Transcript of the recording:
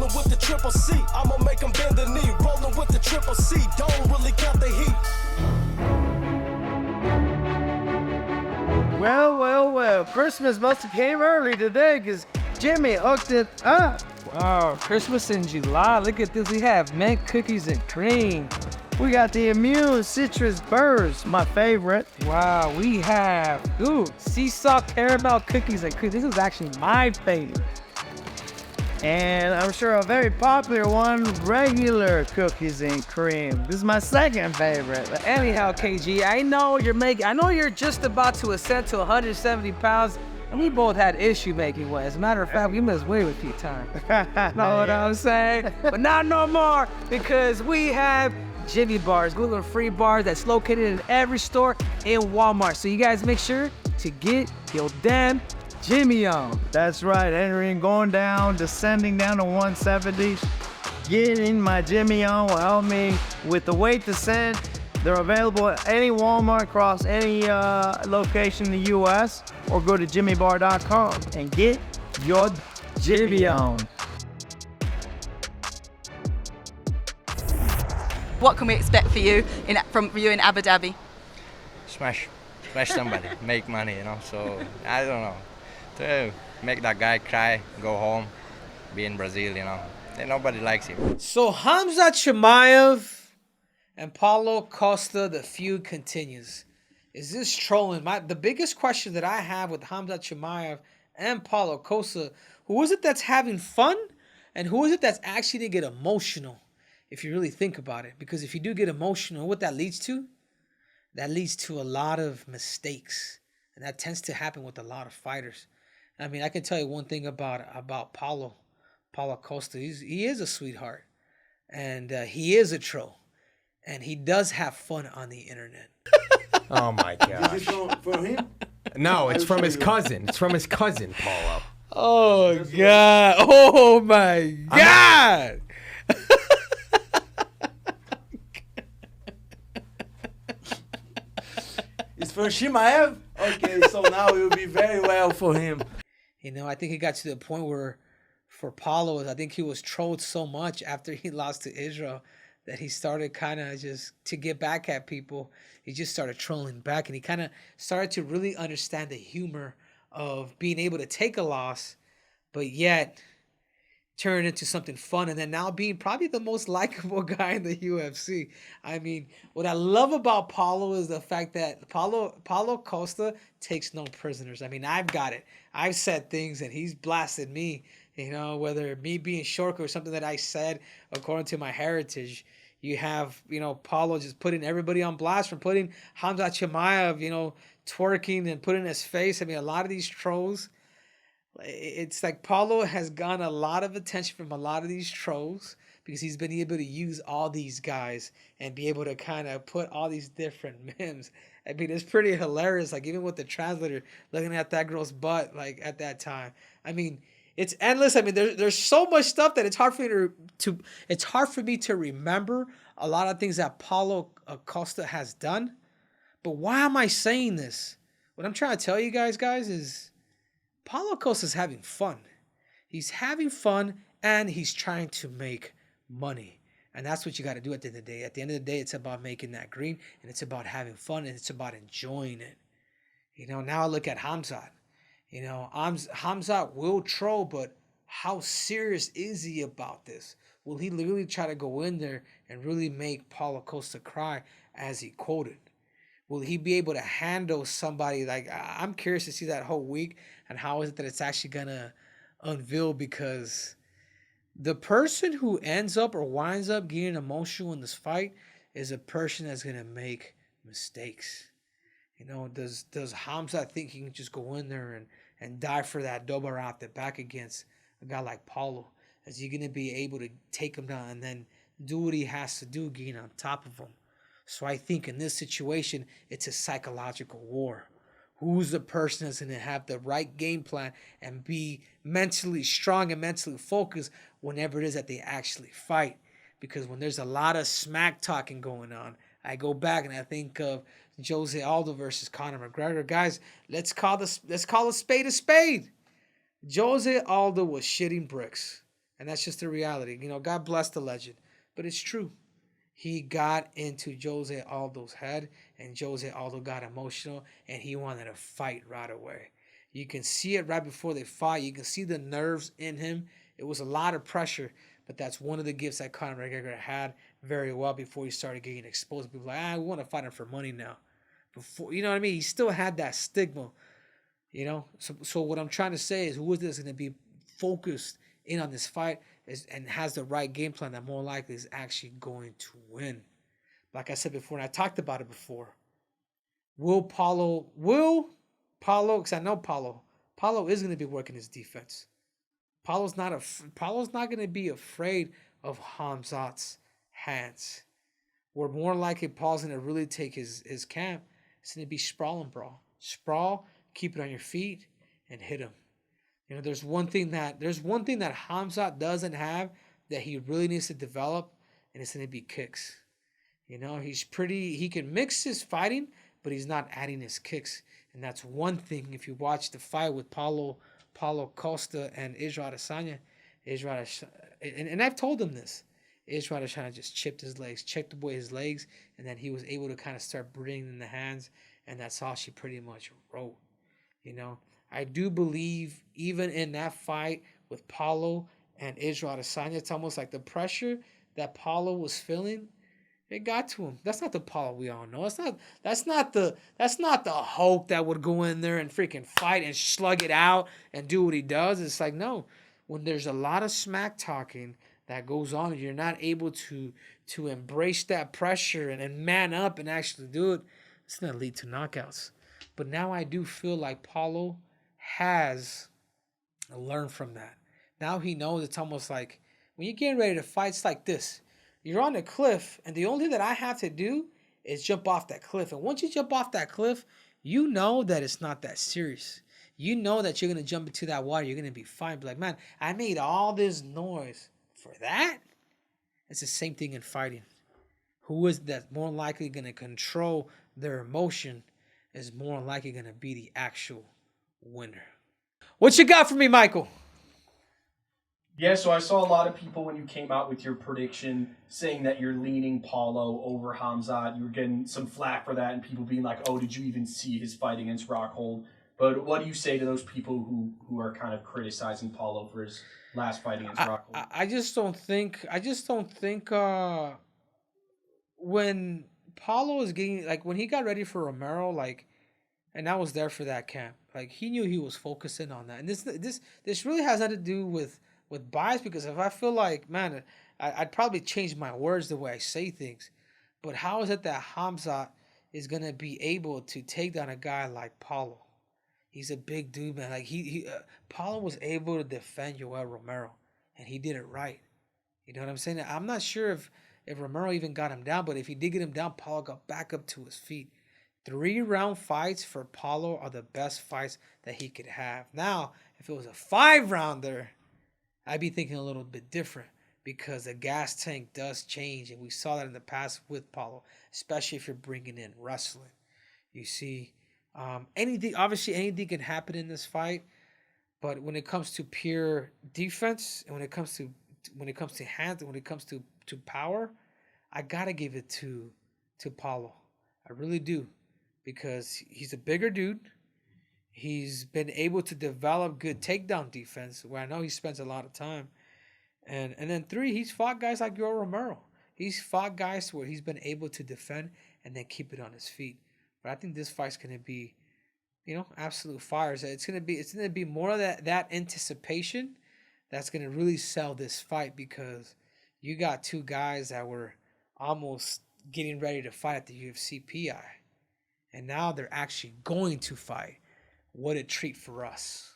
Rolling with the triple C, I'ma make them bend the knee. Rolling with the triple C, don't really count the heat. Well, Christmas must have came early today because Jimmy hooked it up. Wow, Christmas in July. Look at this. We have mint cookies and cream. We got the Immune Citrus Burrs, my favorite. Wow, we have, sea salt caramel cookies and cream. This is actually my favorite. And I'm sure a very popular one, regular cookies and cream. This is my second favorite. But anyhow, KG, I know you're just about to ascend to 170 pounds, and we both had issue making weight. As a matter of fact, we missed weight a few times. Know what I'm saying? But not no more, because we have Jimmy Bars, gluten-free bars that's located in every store in Walmart. So you guys make sure to get your damn Jimmy on. That's right, entering, going down, descending down to 170. Getting my Jimmy on will help me with the weight descent. They're available at any Walmart across any location in the U.S. or go to jimmybar.com and get your Jimmy on. What can we expect from you in Abu Dhabi? Smash somebody, make money, so I don't know. To make that guy cry, go home, be in Brazil, Then nobody likes him. So Khamzat Chimaev and Paulo Costa, the feud continues. Is this trolling? The biggest question that I have with Khamzat Chimaev and Paulo Costa, who is it that's having fun? And who is it that's actually to get emotional, if you really think about it? Because if you do get emotional, what that leads to? That leads to a lot of mistakes. And that tends to happen with a lot of fighters. I mean, I can tell you one thing about Paulo Costa. He is a sweetheart. And he is a troll. And he does have fun on the internet. Oh, my gosh. Is it from him? No, it's from his cousin. It's from his cousin, Paulo. Oh, God. Oh, my God. It's for Chimaev? Okay, so now it will be very well for him. I think it got to the point where for Paulo, I think he was trolled so much after he lost to Israel that he started kind of just to get back at people. He just started trolling back, and he kind of started to really understand the humor of being able to take a loss, but yet turn into something fun, and then now being probably the most likable guy in the UFC. I mean, what I love about Paulo is the fact that Paulo Costa takes no prisoners. I mean, I've got it. I've said things, and he's blasted me, whether me being short or something that I said according to my heritage. You have, Paulo just putting everybody on blast from putting Khamzat Chimaev, twerking and putting his face. I mean, a lot of these trolls, it's like Paulo has gotten a lot of attention from a lot of these trolls because he's been able to use all these guys and be able to kind of put all these different memes. I mean, it's pretty hilarious. Like, even with the translator looking at that girl's butt, like, at that time. I mean, it's endless. I mean, there's so much stuff that it's hard for me to remember a lot of things that Paulo Costa has done. But why am I saying this? What I'm trying to tell you guys is Paulo Costa's having fun. He's having fun, and he's trying to make money. And that's what you got to do at the end of the day. At the end of the day, it's about making that green, and it's about having fun, and it's about enjoying it. Now I look at Khamzat. Khamzat will troll, but how serious is he about this? Will he literally try to go in there and really make Paulo Costa cry, as he quoted? Will he be able to handle somebody like... I'm curious to see that whole week and how is it that it's actually going to unveil, because the person who ends up or winds up getting emotional in this fight is a person that's going to make mistakes. Does Khamzat think he can just go in there and die for that double out the back against a guy like Paulo? Is he going to be able to take him down and then do what he has to do, getting on top of him? So I think in this situation, it's a psychological war. Who's the person that's going to have the right game plan and be mentally strong and mentally focused whenever it is that they actually fight? Because when there's a lot of smack talking going on, I go back and I think of Jose Aldo versus Conor McGregor. Guys, let's call a spade a spade. Jose Aldo was shitting bricks. And that's just the reality. You know, God bless the legend. But it's true. He got into Jose Aldo's head, and Jose Aldo got emotional, and he wanted to fight right away. You can see it right before they fought. You can see the nerves in him. It was a lot of pressure, but that's one of the gifts that Conor McGregor had very well before he started getting exposed. People were like, we want to fight him for money now. Before, you know what I mean? He still had that stigma, you know? So what I'm trying to say is, who is this going to be focused in on this fight and has the right game plan that more likely is actually going to win? Like I said before, and I talked about it before, will Paulo, because I know Paulo is going to be working his defense. Paulo's not going to be afraid of Khamzat's hands. We're more likely Paul's going to really take his camp. It's going to be sprawl and brawl. Sprawl, keep it on your feet, and hit him. You know, there's one thing that Khamzat doesn't have that he really needs to develop, and it's going to be kicks. You know, he can mix his fighting, but he's not adding his kicks. And that's one thing. If you watch the fight with Paulo Costa and Israel Adesanya, and I've told him this, Israel Adesanya just chipped away his legs, and then he was able to kind of start bringing in the hands, and that's all she pretty much wrote. You know, I do believe even in that fight with Paulo and Israel Adesanya, it's almost like the pressure that Paulo was feeling, it got to him. That's not the Paulo we all know. That's not the Hulk that would go in there and freaking fight and slug it out and do what he does. It's like, no, when there's a lot of smack talking that goes on, and you're not able to embrace that pressure and man up and actually do it, it's gonna lead to knockouts. But now I do feel like Paulo has learned from that. Now he knows it's almost like when you're getting ready to fight, it's like this. You're on a cliff, and the only thing that I have to do is jump off that cliff. And once you jump off that cliff, you know that it's not that serious. You know that you're going to jump into that water. You're going to be fine. Be like, man, I made all this noise for that? It's the same thing in fighting. Who is that more likely going to control their emotion is more likely going to be the actual winner. What you got for me, Michael? Yeah, so I saw a lot of people when you came out with your prediction saying that you're leaning Paulo over Khamzat. You were getting some flack for that, and people being like, oh, did you even see his fight against Rockhold? But what do you say to those people who are kind of criticizing Paulo for his last fight against Rockhold? I just don't think when Paulo is getting, like, when he got ready for Romero, like, and I was there for that camp, like, he knew he was focusing on that. And this really has nothing to do with bias, because if I feel like, man, I'd probably change my words the way I say things. But how is it that Khamzat is going to be able to take down a guy like Paulo? He's a big dude, man. Like, Paulo was able to defend Yoel Romero, and he did it right. You know what I'm saying? I'm not sure if Romero even got him down, but if he did get him down, Paulo got back up to his feet. 3-round fights for Paulo are the best fights that he could have. Now, if it was a 5-rounder, I'd be thinking a little bit different, because the gas tank does change, and we saw that in the past with Paulo, especially if you're bringing in wrestling. You see, anything can happen in this fight, but when it comes to pure defense, and when it comes to hands, and when it comes to power, I gotta give it to Paulo. I really do, because he's a bigger dude. He's been able to develop good takedown defense, where I know he spends a lot of time. And then 3, he's fought guys like Yoel Romero. He's fought guys where he's been able to defend and then keep it on his feet. But I think this fight's going to be, absolute fire. It's going to be more of that anticipation that's going to really sell this fight, because you got 2 guys that were almost getting ready to fight at the UFC PI. And now they're actually going to fight. What a treat for us.